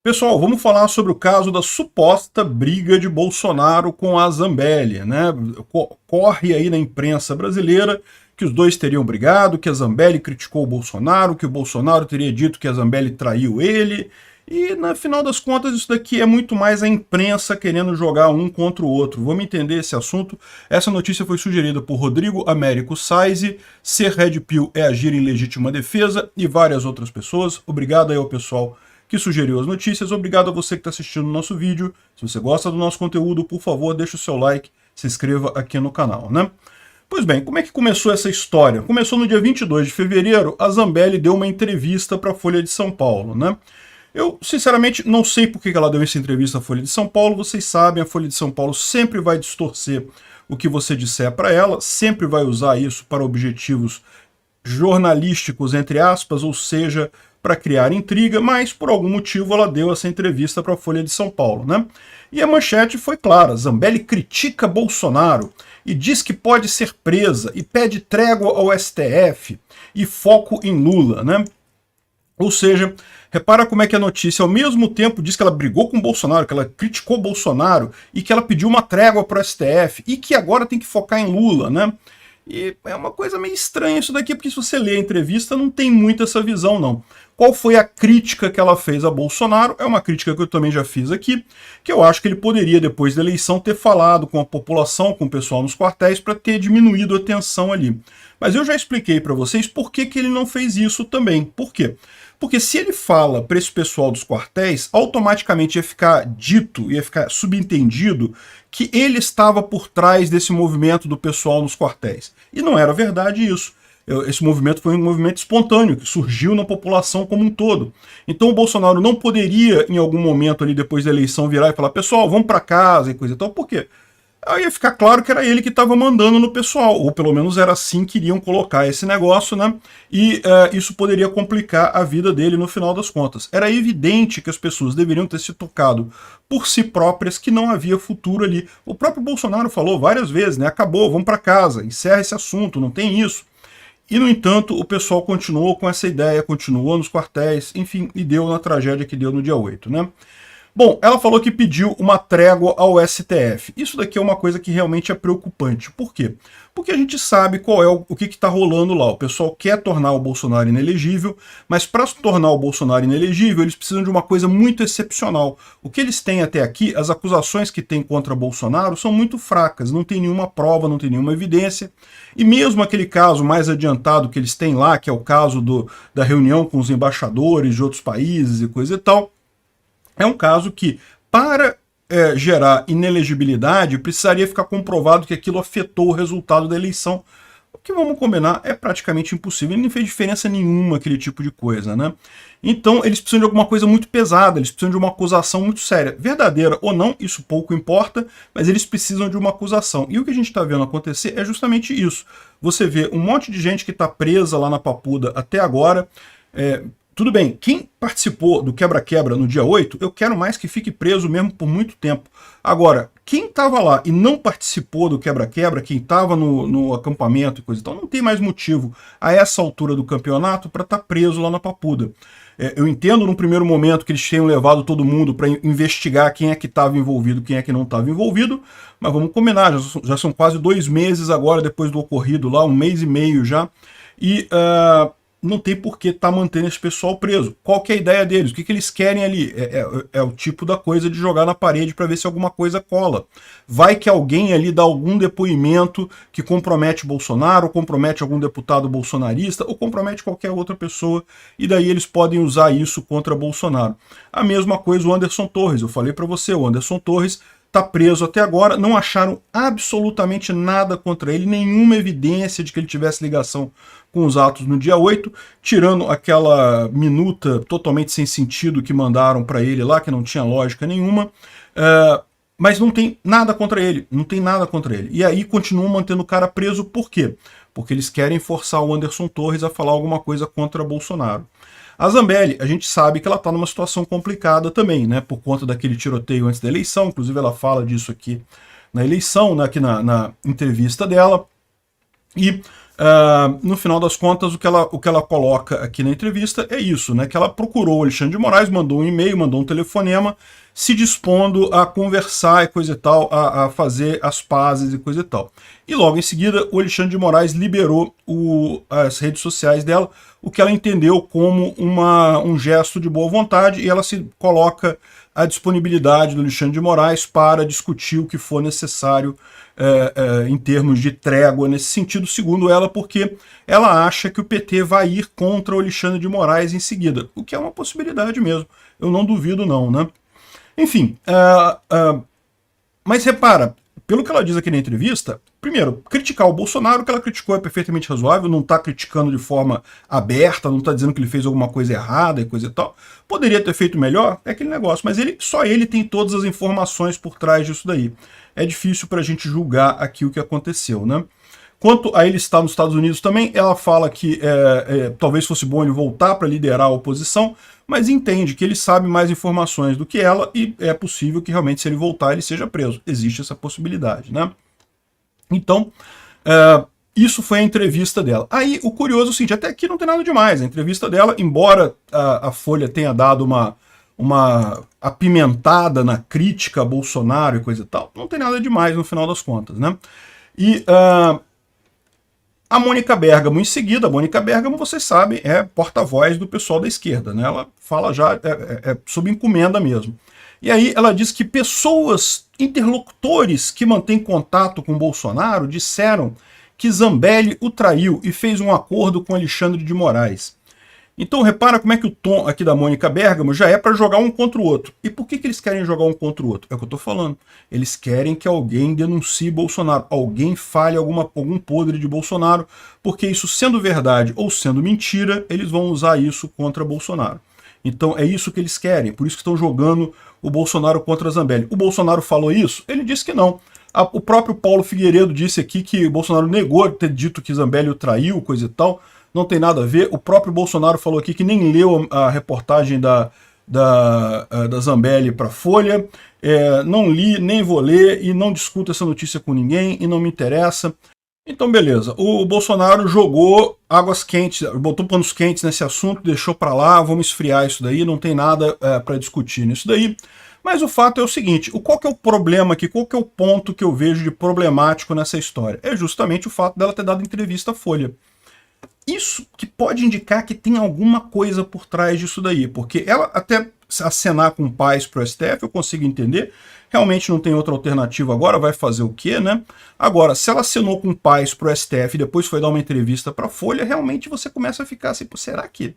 Pessoal, vamos falar sobre o caso da suposta briga de Bolsonaro com a Zambelli, né? Corre aí na imprensa brasileira que os dois teriam brigado, que a Zambelli criticou o Bolsonaro, que o Bolsonaro teria dito que a Zambelli traiu ele, e no final das contas isso daqui é muito mais a imprensa querendo jogar um contra o outro. Vamos entender esse assunto. Essa notícia foi sugerida por Rodrigo Américo Saisi, ser Red Pill é agir em legítima defesa, e várias outras pessoas. Obrigado aí ao pessoal que sugeriu as notícias. Obrigado a você que está assistindo o nosso vídeo. Se você gosta do nosso conteúdo, por favor, deixe o seu like, se inscreva aqui no canal, né? Pois bem, como é que começou essa história? Começou no dia 22 de fevereiro, a Zambelli deu uma entrevista para a Folha de São Paulo, né? Eu, sinceramente, não sei por que ela deu essa entrevista à Folha de São Paulo. Vocês sabem, a Folha de São Paulo sempre vai distorcer o que você disser para ela, sempre vai usar isso para objetivos jornalísticos, entre aspas, ou seja, para criar intriga, mas por algum motivo ela deu essa entrevista para a Folha de São Paulo, né? E a manchete foi clara: Zambelli critica Bolsonaro e diz que pode ser presa e pede trégua ao STF e foco em Lula, né? Ou seja, repara como é que a notícia ao mesmo tempo diz que ela brigou com o Bolsonaro, que ela criticou Bolsonaro e que ela pediu uma trégua para o STF e que agora tem que focar em Lula, né? E é uma coisa meio estranha isso daqui, porque se você lê a entrevista não tem muito essa visão, não. Qual foi a crítica que ela fez a Bolsonaro? É uma crítica que eu também já fiz aqui, que eu acho que ele poderia, depois da eleição, ter falado com a população, com o pessoal nos quartéis, para ter diminuído a tensão ali. Mas eu já expliquei para vocês por que ele não fez isso também. Por quê? Porque se ele fala para esse pessoal dos quartéis, automaticamente ia ficar dito, ia ficar subentendido que ele estava por trás desse movimento do pessoal nos quartéis. E não era verdade isso. Esse movimento foi um movimento espontâneo, que surgiu na população como um todo. Então o Bolsonaro não poderia, em algum momento ali depois da eleição, virar e falar: pessoal, vamos para casa e coisa e tal. Por quê? Aí ia ficar claro que era ele que estava mandando no pessoal, ou pelo menos era assim que iriam colocar esse negócio, né? E isso poderia complicar a vida dele no final das contas. Era evidente que as pessoas deveriam ter se tocado por si próprias que não havia futuro ali. O próprio Bolsonaro falou várias vezes, né? Acabou, vamos para casa, encerra esse assunto, não tem isso. E, no entanto, o pessoal continuou com essa ideia, continuou nos quartéis, enfim, e deu na tragédia que deu no dia 8, né? Bom, ela falou que pediu uma trégua ao STF. Isso daqui é uma coisa que realmente é preocupante. Por quê? Porque a gente sabe qual é o que está rolando lá. O pessoal quer tornar o Bolsonaro inelegível, mas para tornar o Bolsonaro inelegível, eles precisam de uma coisa muito excepcional. O que eles têm até aqui, as acusações que têm contra Bolsonaro, são muito fracas, não tem nenhuma prova, não tem nenhuma evidência. E mesmo aquele caso mais adiantado que eles têm lá, que é o caso da reunião com os embaixadores de outros países e coisa e tal, é um caso que, para gerar inelegibilidade, precisaria ficar comprovado que aquilo afetou o resultado da eleição. O que, vamos combinar, é praticamente impossível. Não fez diferença nenhuma aquele tipo de coisa, né? Então, eles precisam de alguma coisa muito pesada, eles precisam de uma acusação muito séria. Verdadeira ou não, isso pouco importa, mas eles precisam de uma acusação. E o que a gente está vendo acontecer é justamente isso. Você vê um monte de gente que está presa lá na Papuda até agora. Tudo bem, quem participou do quebra-quebra no dia 8, eu quero mais que fique preso mesmo por muito tempo. Agora, quem estava lá e não participou do quebra-quebra, quem estava no acampamento e coisa e tal, não tem mais motivo a essa altura do campeonato para estar preso lá na Papuda. Eu entendo num primeiro momento que eles tenham levado todo mundo para investigar quem é que estava envolvido, quem é que não estava envolvido, mas vamos combinar, já são quase 2 meses agora depois do ocorrido lá, 1 mês e meio já, e não tem por que estar mantendo esse pessoal preso. Qual que é a ideia deles? O que eles querem ali? É o tipo da coisa de jogar na parede para ver se alguma coisa cola. Vai que alguém ali dá algum depoimento que compromete Bolsonaro, ou compromete algum deputado bolsonarista, ou compromete qualquer outra pessoa, e daí eles podem usar isso contra Bolsonaro. A mesma coisa o Anderson Torres. Eu falei para você, o Anderson Torres está preso até agora, não acharam absolutamente nada contra ele, nenhuma evidência de que ele tivesse ligação com os atos no dia 8, tirando aquela minuta totalmente sem sentido que mandaram para ele lá, que não tinha lógica nenhuma, mas não tem nada contra ele, não tem nada contra ele. E aí continuam mantendo o cara preso, por quê? Porque eles querem forçar o Anderson Torres a falar alguma coisa contra Bolsonaro. A Zambelli, a gente sabe que ela está numa situação complicada também, né, por conta daquele tiroteio antes da eleição, inclusive ela fala disso aqui na eleição, né, aqui na entrevista dela, e No final das contas, o que ela coloca aqui na entrevista é isso, né? Que ela procurou o Alexandre de Moraes, mandou um e-mail, mandou um telefonema, se dispondo a conversar e coisa e tal, a fazer as pazes e coisa e tal. E logo em seguida, o Alexandre de Moraes liberou as redes sociais dela, o que ela entendeu como um gesto de boa vontade, e ela se coloca à disponibilidade do Alexandre de Moraes para discutir o que for necessário em termos de trégua nesse sentido, segundo ela, porque ela acha que o PT vai ir contra o Alexandre de Moraes em seguida, o que é uma possibilidade mesmo, eu não duvido não, né? Enfim, mas repara, pelo que ela diz aqui na entrevista, primeiro, criticar o Bolsonaro, o que ela criticou é perfeitamente razoável, não está criticando de forma aberta, não está dizendo que ele fez alguma coisa errada e coisa e tal. Poderia ter feito melhor, é aquele negócio, mas só ele tem todas as informações por trás disso daí. É difícil para a gente julgar aqui o que aconteceu, né? Quanto a ele estar nos Estados Unidos também, ela fala que talvez fosse bom ele voltar para liderar a oposição, mas entende que ele sabe mais informações do que ela e é possível que realmente, se ele voltar, ele seja preso. Existe essa possibilidade, né? Então, isso foi a entrevista dela. Aí, o curioso é o seguinte, até aqui não tem nada demais. A entrevista dela, embora a Folha tenha dado uma apimentada na crítica a Bolsonaro e coisa e tal, não tem nada demais no final das contas, né? E a Mônica Bergamo, em seguida, a Mônica Bergamo, vocês sabem, é porta-voz do pessoal da esquerda, né? Ela fala já, sob encomenda mesmo. E aí ela diz que pessoas, interlocutores que mantêm contato com Bolsonaro, disseram que Zambelli o traiu e fez um acordo com Alexandre de Moraes. Então repara como é que o tom aqui da Mônica Bergamo já é para jogar um contra o outro. E por que eles querem jogar um contra o outro? É o que eu estou falando. Eles querem que alguém denuncie Bolsonaro, alguém fale algum podre de Bolsonaro, porque isso sendo verdade ou sendo mentira, eles vão usar isso contra Bolsonaro. Então é isso que eles querem, por isso que estão jogando o Bolsonaro contra Zambelli. O Bolsonaro falou isso? Ele disse que não. O próprio Paulo Figueiredo disse aqui que o Bolsonaro negou ter dito que Zambelli o traiu, coisa e tal. Não tem nada a ver. O próprio Bolsonaro falou aqui que nem leu a reportagem da Zambelli para a Folha. Não li, nem vou ler e não discuto essa notícia com ninguém e não me interessa. Então, beleza. O Bolsonaro jogou águas quentes, botou panos quentes nesse assunto, deixou para lá, vamos esfriar isso daí, não tem nada para discutir nisso daí. Mas o fato é o seguinte, qual que é o problema aqui, qual que é o ponto que eu vejo de problemático nessa história? É justamente o fato dela ter dado entrevista à Folha. Isso que pode indicar que tem alguma coisa por trás disso daí, porque ela até acenar com paz para o STF, eu consigo entender, realmente não tem outra alternativa agora, vai fazer o quê, né? Agora, se ela acenou com paz para o STF e depois foi dar uma entrevista para a Folha, realmente você começa a ficar assim, pô, será que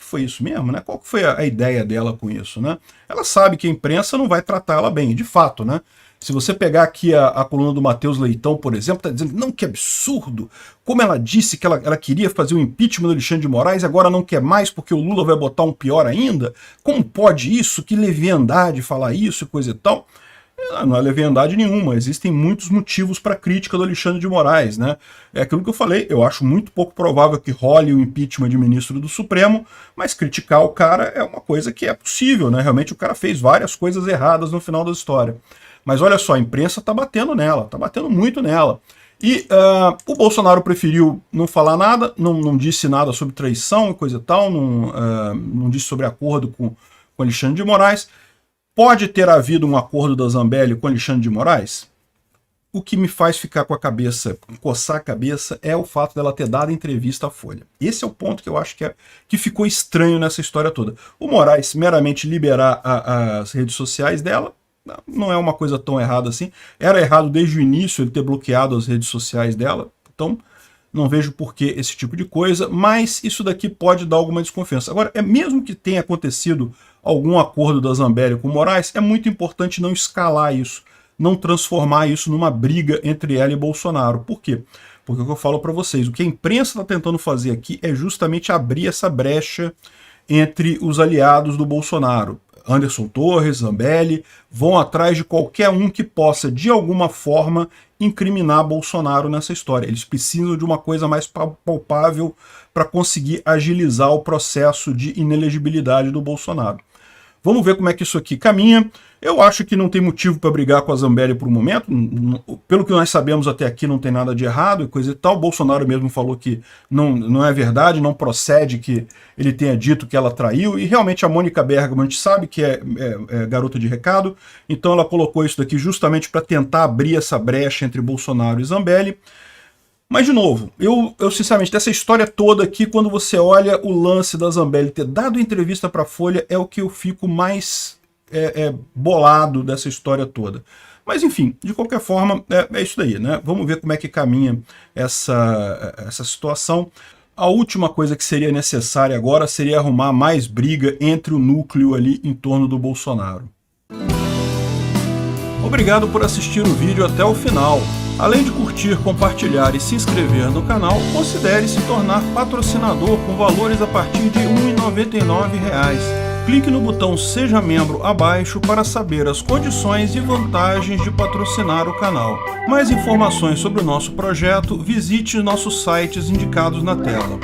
foi isso mesmo, né? Qual que foi a ideia dela com isso, né? Ela sabe que a imprensa não vai tratar ela bem, de fato, né? Se você pegar aqui a coluna do Matheus Leitão, por exemplo, está dizendo, não, que absurdo, como ela disse que ela queria fazer o impeachment do Alexandre de Moraes, agora não quer mais porque o Lula vai botar um pior ainda? Como pode isso? Que leviandade falar isso e coisa e tal? Não é leviandade nenhuma, existem muitos motivos para a crítica do Alexandre de Moraes, né? É aquilo que eu falei, eu acho muito pouco provável que role o impeachment de ministro do Supremo, mas criticar o cara é uma coisa que é possível, né? Realmente o cara fez várias coisas erradas no final da história. Mas olha só, a imprensa está batendo nela, está batendo muito nela. E o Bolsonaro preferiu não falar nada, não disse nada sobre traição e coisa e tal, não disse sobre acordo com Alexandre de Moraes. Pode ter havido um acordo da Zambelli com Alexandre de Moraes? O que me faz ficar com a cabeça, coçar a cabeça, é o fato dela ter dado entrevista à Folha. Esse é o ponto que eu acho que ficou estranho nessa história toda. O Moraes meramente liberar as redes sociais dela, não é uma coisa tão errada assim. Era errado desde o início ele ter bloqueado as redes sociais dela, então não vejo por que esse tipo de coisa, mas isso daqui pode dar alguma desconfiança. Agora, mesmo que tenha acontecido algum acordo da Zambelli com o Moraes, é muito importante não escalar isso, não transformar isso numa briga entre ela e Bolsonaro. Por quê? Porque o que eu falo para vocês, o que a imprensa está tentando fazer aqui é justamente abrir essa brecha entre os aliados do Bolsonaro. Anderson Torres, Zambelli, vão atrás de qualquer um que possa, de alguma forma, incriminar Bolsonaro nessa história. Eles precisam de uma coisa mais palpável para conseguir agilizar o processo de inelegibilidade do Bolsonaro. Vamos ver como é que isso aqui caminha. Eu acho que não tem motivo para brigar com a Zambelli por um momento. Pelo que nós sabemos até aqui, não tem nada de errado e coisa e tal. O Bolsonaro mesmo falou que não é verdade, não procede que ele tenha dito que ela traiu. E realmente a Mônica Bergamo, a gente sabe que é garota de recado. Então ela colocou isso daqui justamente para tentar abrir essa brecha entre Bolsonaro e Zambelli. Mas, de novo, eu sinceramente, dessa história toda aqui, quando você olha o lance da Zambelli ter dado entrevista para a Folha, é o que eu fico mais bolado dessa história toda. Mas, enfim, de qualquer forma, é isso daí, né? Vamos ver como é que caminha essa situação. A última coisa que seria necessária agora seria arrumar mais briga entre o núcleo ali em torno do Bolsonaro. Obrigado por assistir o vídeo até o final. Além de curtir, compartilhar e se inscrever no canal, considere se tornar patrocinador com valores a partir de R$ 1,99. Clique no botão Seja Membro abaixo para saber as condições e vantagens de patrocinar o canal. Mais informações sobre o nosso projeto, visite nossos sites indicados na tela.